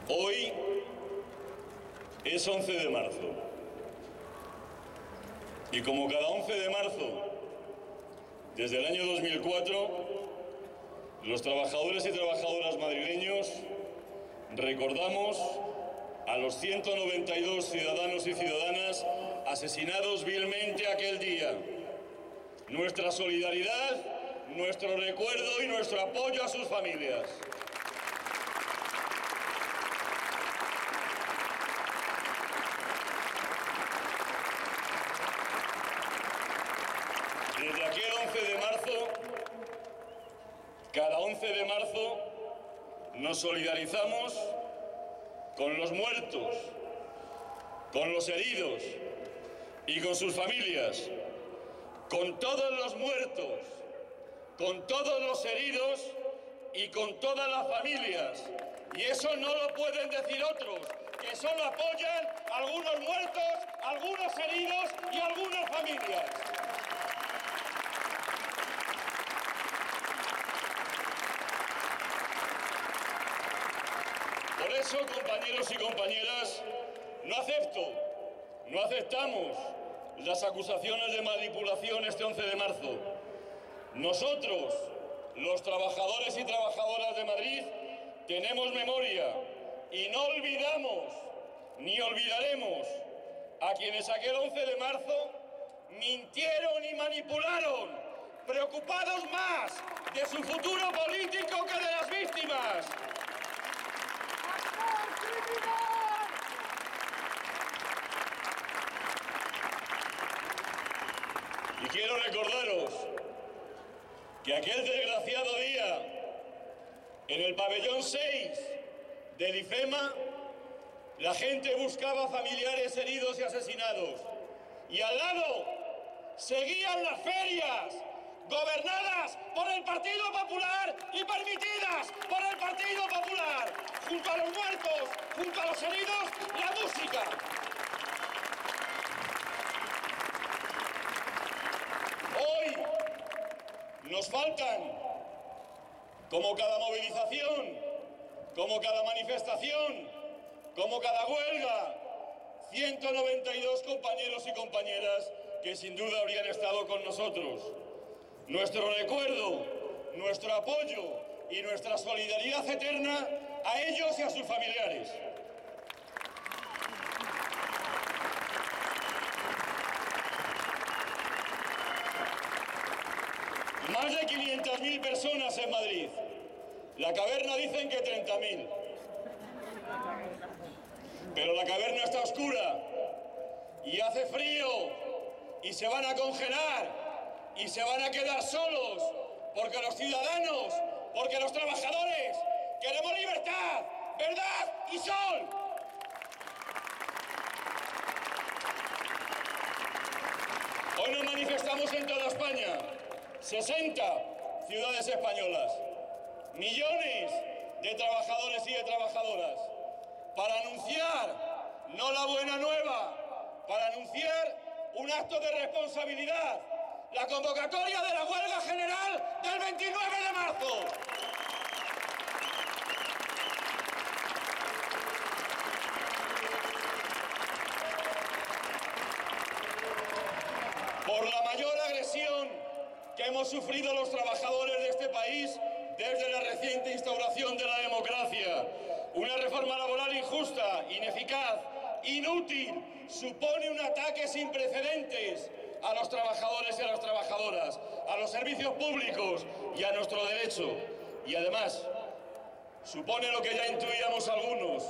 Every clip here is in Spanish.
Hoy es 11 de marzo y como cada 11 de marzo, desde el año 2004, los trabajadores y trabajadoras madrileños recordamos a los 192 ciudadanos y ciudadanas asesinados vilmente aquel día. Nuestra solidaridad, nuestro recuerdo y nuestro apoyo a sus familias. Desde aquel 11 de marzo, cada 11 de marzo, nos solidarizamos con los muertos, con los heridos y con sus familias, con todos los muertos, con todos los heridos y con todas las familias. Y eso no lo pueden decir otros, que solo apoyan a algunos muertos, a algunos heridos y a algunas familias. Por eso, compañeros y compañeras, no aceptamos las acusaciones de manipulación este 11 de marzo. Nosotros, los trabajadores y trabajadoras de Madrid, tenemos memoria y no olvidamos ni olvidaremos a quienes aquel 11 de marzo mintieron y manipularon, preocupados más de su futuro político que de las víctimas. Y quiero recordaros que aquel desgraciado día, en el pabellón 6 del IFEMA, la gente buscaba familiares heridos y asesinados. Y al lado seguían las ferias, gobernadas por el Partido Popular y permitidas por el Partido Popular. Junto a los muertos, junto a los heridos, la música. Hoy nos faltan, como cada movilización, como cada manifestación, como cada huelga, 192 compañeros y compañeras que sin duda habrían estado con nosotros. Nuestro recuerdo, nuestro apoyo y nuestra solidaridad eterna a ellos y a sus familiares. Más de 500.000 personas en Madrid. La caverna dicen que 30.000. Pero la caverna está oscura y hace frío y se van a congelar y se van a quedar solos porque los ciudadanos, porque los trabajadores queremos libertad, verdad y sol. Hoy nos manifestamos en toda España, 60 ciudades españolas, millones de trabajadores y de trabajadoras, para anunciar, no la buena nueva, para anunciar un acto de responsabilidad, la convocatoria de la huelga general del 29 de marzo. Por la mayor agresión que hemos sufrido los trabajadores de este país desde la reciente instauración de la democracia. Una reforma laboral injusta, ineficaz, inútil, supone un ataque sin precedentes a los trabajadores y a las trabajadoras, a los servicios públicos y a nuestro derecho. Y además, supone lo que ya intuíamos algunos,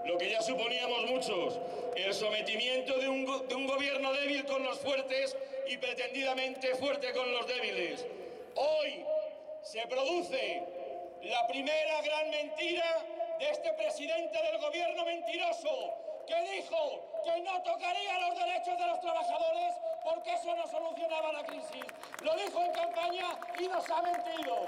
lo que ya suponíamos muchos, el sometimiento de un gobierno débil con los fuertes y pretendidamente fuerte con los débiles. Hoy se produce la primera gran mentira de este presidente del gobierno mentiroso, que dijo que no tocaría los derechos de los trabajadores porque eso no solucionaba la crisis. Lo dijo en campaña y nos ha mentido.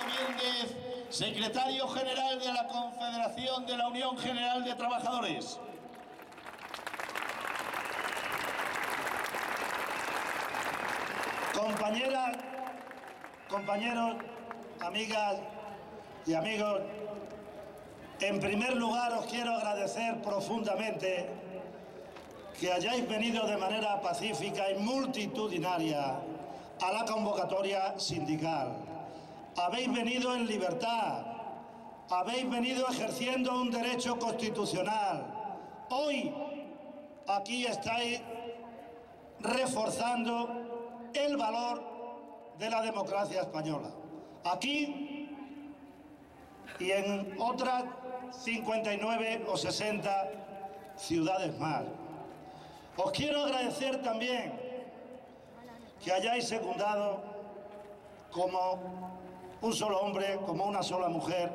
Méndez, secretario general de la Confederación de la Unión General de Trabajadores. Compañeras, compañeros, amigas y amigos, en primer lugar os quiero agradecer profundamente que hayáis venido de manera pacífica y multitudinaria a la convocatoria sindical. Habéis venido en libertad, habéis venido ejerciendo un derecho constitucional. Hoy aquí estáis reforzando el valor de la democracia española. Aquí y en otras 59 o 60 ciudades más. Os quiero agradecer también que hayáis secundado como un solo hombre, como una sola mujer,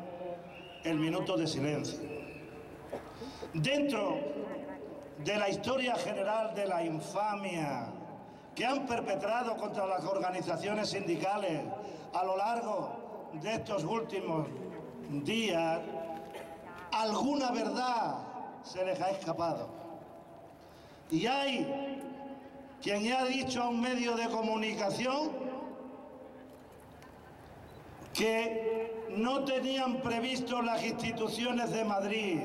el minuto de silencio. Dentro de la historia general de la infamia que han perpetrado contra las organizaciones sindicales a lo largo de estos últimos días, alguna verdad se les ha escapado. Y hay quien ya ha dicho a un medio de comunicación que no tenían previsto las instituciones de Madrid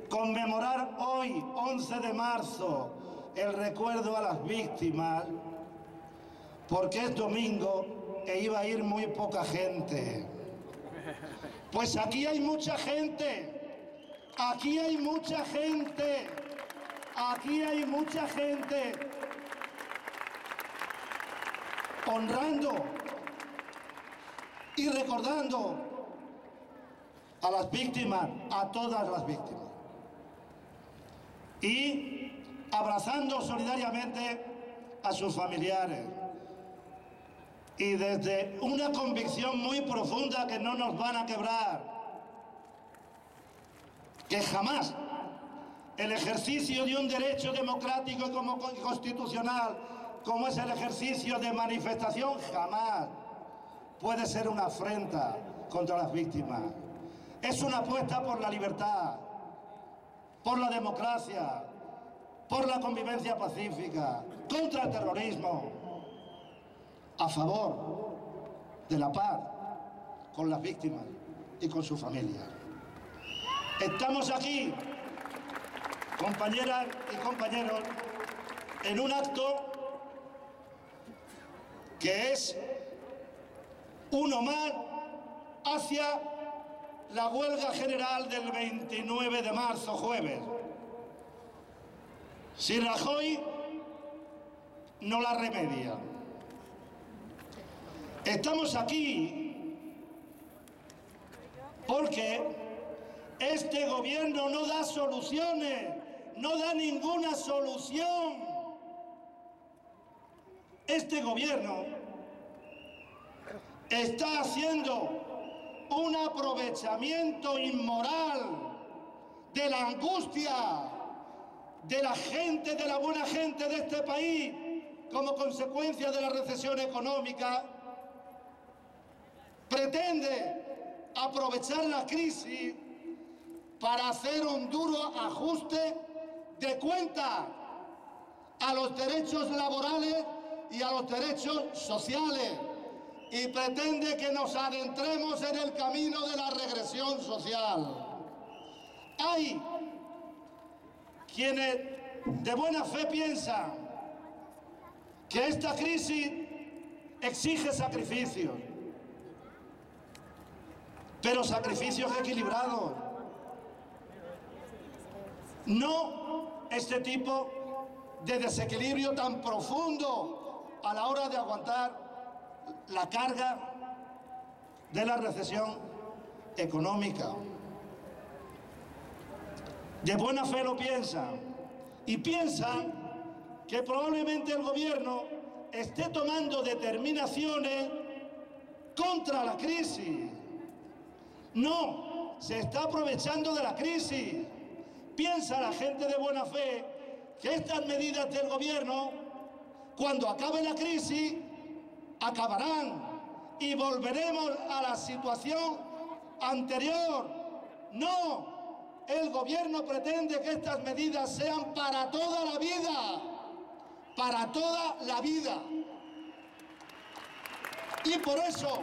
conmemorar hoy, 11 de marzo, el recuerdo a las víctimas, porque es domingo e iba a ir muy poca gente. Pues aquí hay mucha gente, aquí hay mucha gente, aquí hay mucha gente honrando y recordando a las víctimas, a todas las víctimas, y abrazando solidariamente a sus familiares. Y desde una convicción muy profunda que no nos van a quebrar, que jamás el ejercicio de un derecho democrático y constitucional, como es el ejercicio de manifestación, jamás puede ser una afrenta contra las víctimas. Es una apuesta por la libertad, por la democracia, por la convivencia pacífica, contra el terrorismo, a favor de la paz con las víctimas y con sus familias. Estamos aquí, compañeras y compañeros, en un acto que es uno más hacia la huelga general del 29 de marzo, jueves. Si Rajoy no la remedia. Estamos aquí porque este gobierno no da soluciones, no da ninguna solución. Este gobierno está haciendo un aprovechamiento inmoral de la angustia de la gente, de la buena gente de este país, como consecuencia de la recesión económica. Pretende aprovechar la crisis para hacer un duro ajuste de cuentas a los derechos laborales y a los derechos sociales, y pretende que nos adentremos en el camino de la regresión social. Hay quienes de buena fe piensan que esta crisis exige sacrificios, pero sacrificios equilibrados. No este tipo de desequilibrio tan profundo a la hora de aguantar la carga de la recesión económica. De buena fe lo piensan, y piensan que probablemente el gobierno esté tomando determinaciones contra la crisis. No, se está aprovechando de la crisis. Piensa la gente de buena fe que estas medidas del gobierno, cuando acabe la crisis, acabarán y volveremos a la situación anterior. No. El gobierno pretende que estas medidas sean para toda la vida, para toda la vida. Y por eso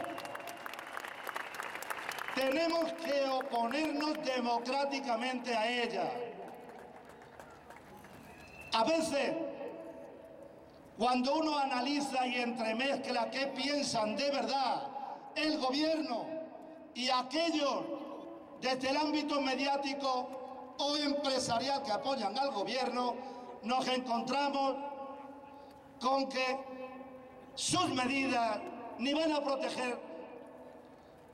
tenemos que oponernos democráticamente a ella. A veces, cuando uno analiza y entremezcla qué piensan de verdad el gobierno y aquellos desde el ámbito mediático o empresarial que apoyan al gobierno, nos encontramos con que sus medidas ni van a proteger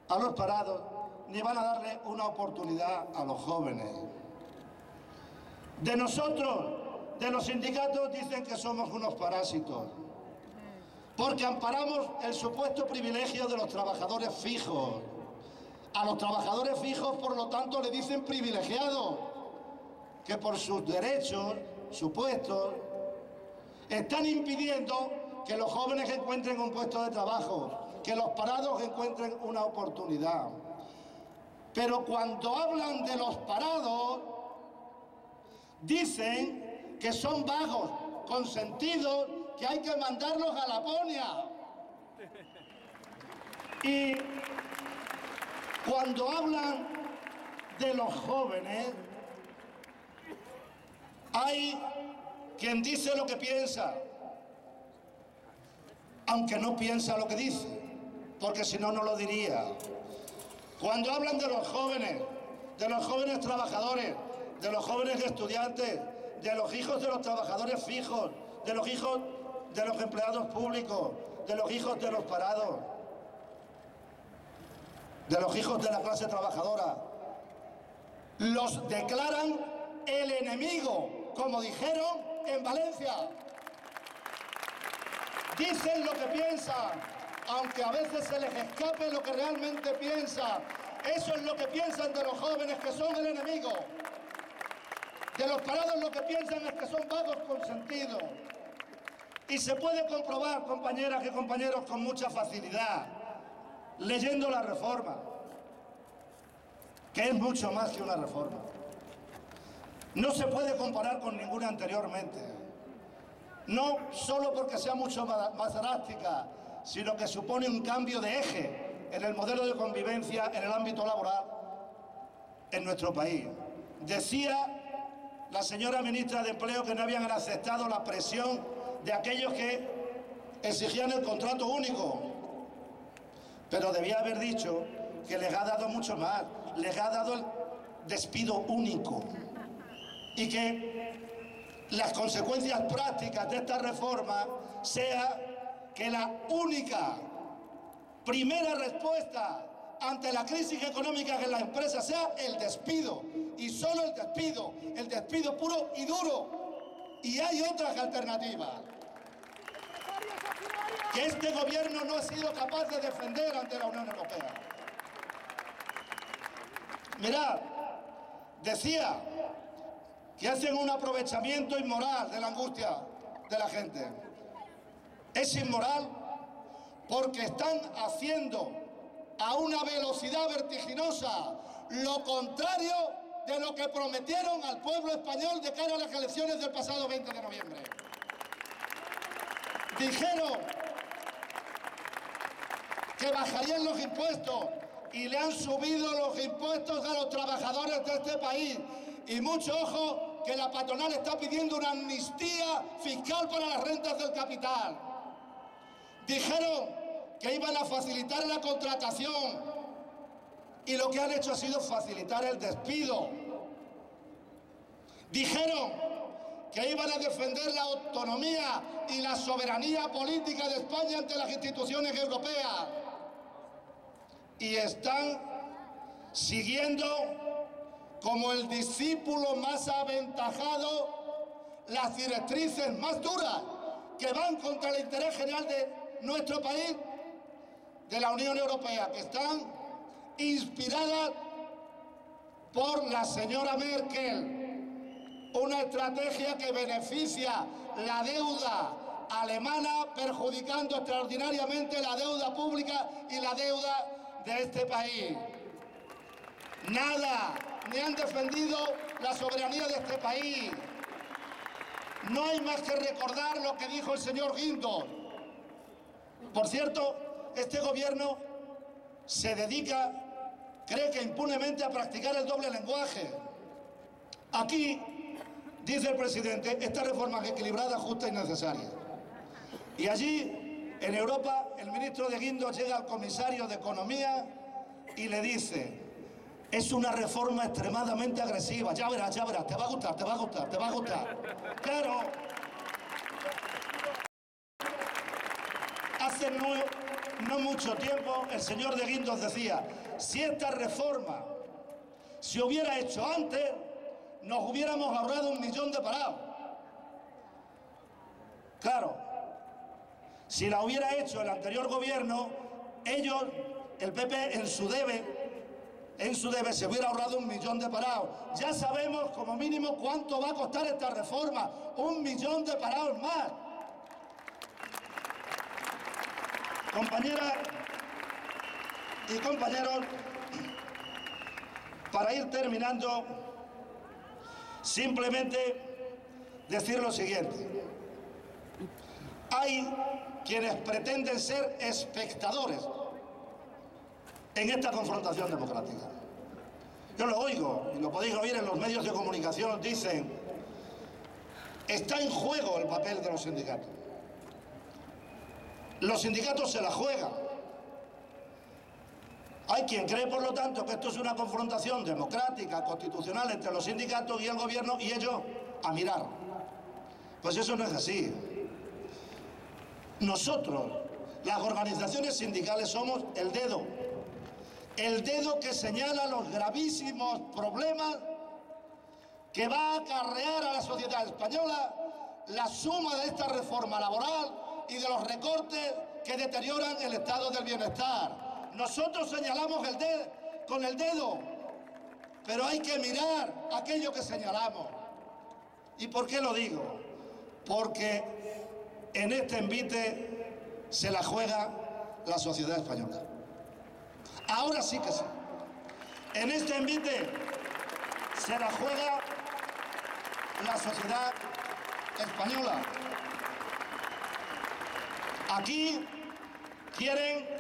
a los parados, ni van a darle una oportunidad a los jóvenes. De nosotros, de los sindicatos, dicen que somos unos parásitos, porque amparamos el supuesto privilegio de los trabajadores fijos. A los trabajadores fijos, por lo tanto, le dicen privilegiados, que por sus derechos supuestos están impidiendo que los jóvenes encuentren un puesto de trabajo, que los parados encuentren una oportunidad. Pero cuando hablan de los parados, dicen que son vagos, consentidos, que hay que mandarlos a Laponia. Y cuando hablan de los jóvenes, hay quien dice lo que piensa, aunque no piensa lo que dice, porque si no, no lo diría. Cuando hablan de los jóvenes trabajadores, de los jóvenes estudiantes, de los hijos de los trabajadores fijos, de los hijos de los empleados públicos, de los hijos de los parados, de los hijos de la clase trabajadora, los declaran el enemigo, como dijeron en Valencia. Dicen lo que piensan, aunque a veces se les escape lo que realmente piensan. Eso es lo que piensan de los jóvenes, que son el enemigo. De los parados lo que piensan es que son vagos consentidos. Y se puede comprobar, compañeras y compañeros, con mucha facilidad, leyendo la reforma, que es mucho más que una reforma. No se puede comparar con ninguna anteriormente. No solo porque sea mucho más drástica, sino que supone un cambio de eje en el modelo de convivencia en el ámbito laboral en nuestro país. Decía la señora ministra de Empleo que no habían aceptado la presión de aquellos que exigían el contrato único, pero debía haber dicho que les ha dado mucho más, les ha dado el despido único, y que las consecuencias prácticas de esta reforma sea que la única primera respuesta ante la crisis económica en las empresas sea el despido, y solo el despido puro y duro. Y hay otras alternativas que este gobierno no ha sido capaz de defender ante la Unión Europea. Mirad, decía que hacen un aprovechamiento inmoral de la angustia de la gente. Es inmoral porque están haciendo a una velocidad vertiginosa lo contrario de lo que prometieron al pueblo español de cara a las elecciones del pasado 20 de noviembre. Dijeron que bajarían los impuestos y le han subido los impuestos a los trabajadores de este país. Y mucho ojo, que la patronal está pidiendo una amnistía fiscal para las rentas del capital. Dijeron que iban a facilitar la contratación y lo que han hecho ha sido facilitar el despido. Dijeron que iban a defender la autonomía y la soberanía política de España ante las instituciones europeas. Y están siguiendo como el discípulo más aventajado las directrices más duras que van contra el interés general de nuestro país, de la Unión Europea, que están inspiradas por la señora Merkel, una estrategia que beneficia la deuda alemana, perjudicando extraordinariamente la deuda pública y la deuda de este país. Nada, ni han defendido la soberanía de este país. No hay más que recordar lo que dijo el señor Guindos. Por cierto, este gobierno se dedica cree que impunemente a practicar el doble lenguaje. Aquí, dice el presidente, esta reforma es equilibrada, justa y necesaria. Y allí, en Europa, el ministro de Guindos llega al comisario de Economía y le dice: es una reforma extremadamente agresiva, ya verás, te va a gustar, te va a gustar, te va a gustar. Claro, hace no mucho tiempo el señor de Guindos decía: si esta reforma se hubiera hecho antes, nos hubiéramos ahorrado 1 millón de parados. Claro, si la hubiera hecho el anterior gobierno, ellos, el PP, en su debe se hubiera ahorrado 1 millón de parados. Ya sabemos como mínimo cuánto va a costar esta reforma: 1 millón de parados más. Compañeras y compañeros, para ir terminando, simplemente decir lo siguiente: hay quienes pretenden ser espectadores en esta confrontación democrática. Yo lo oigo, y lo podéis oír en los medios de comunicación, dicen: está en juego el papel de los sindicatos. Los sindicatos se la juegan. Hay quien cree, por lo tanto, que esto es una confrontación democrática, constitucional entre los sindicatos y el gobierno, y ellos a mirar. Pues eso no es así. Nosotros, las organizaciones sindicales, somos el dedo que señala los gravísimos problemas que va a acarrear a la sociedad española la suma de esta reforma laboral y de los recortes que deterioran el estado del bienestar. Nosotros señalamos con el dedo, pero hay que mirar aquello que señalamos. ¿Y por qué lo digo? Porque en este envite se la juega la sociedad española. Ahora sí que sí. En este envite se la juega la sociedad española. Aquí quieren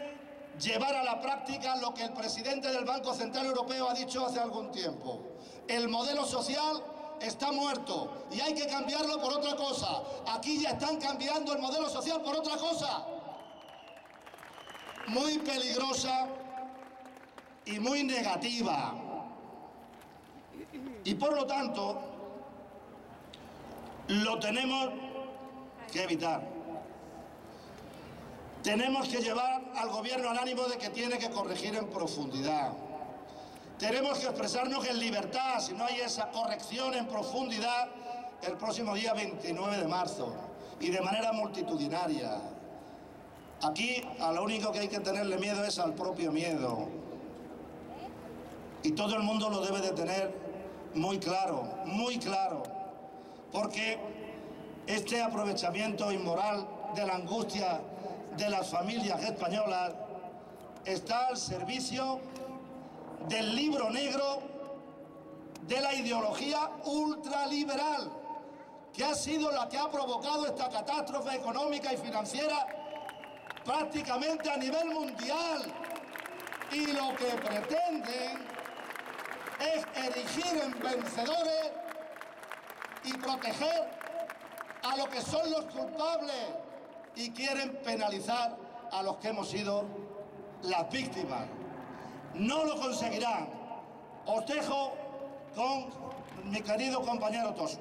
llevar a la práctica lo que el presidente del Banco Central Europeo ha dicho hace algún tiempo: el modelo social está muerto y hay que cambiarlo por otra cosa. Aquí ya están cambiando el modelo social por otra cosa muy peligrosa y muy negativa. Y por lo tanto, lo tenemos que evitar. Tenemos que llevar al gobierno al ánimo de que tiene que corregir en profundidad. Tenemos que expresarnos en libertad, si no hay esa corrección en profundidad, el próximo día 29 de marzo, y de manera multitudinaria. Aquí a lo único que hay que tenerle miedo es al propio miedo. Y todo el mundo lo debe de tener muy claro, porque este aprovechamiento inmoral de la angustia de las familias españolas está al servicio del libro negro de la ideología ultraliberal, que ha sido la que ha provocado esta catástrofe económica y financiera prácticamente a nivel mundial. Y lo que pretenden es erigir en vencedores y proteger a los que son los culpables, y quieren penalizar a los que hemos sido las víctimas. No lo conseguirán. Os dejo con mi querido compañero Toso.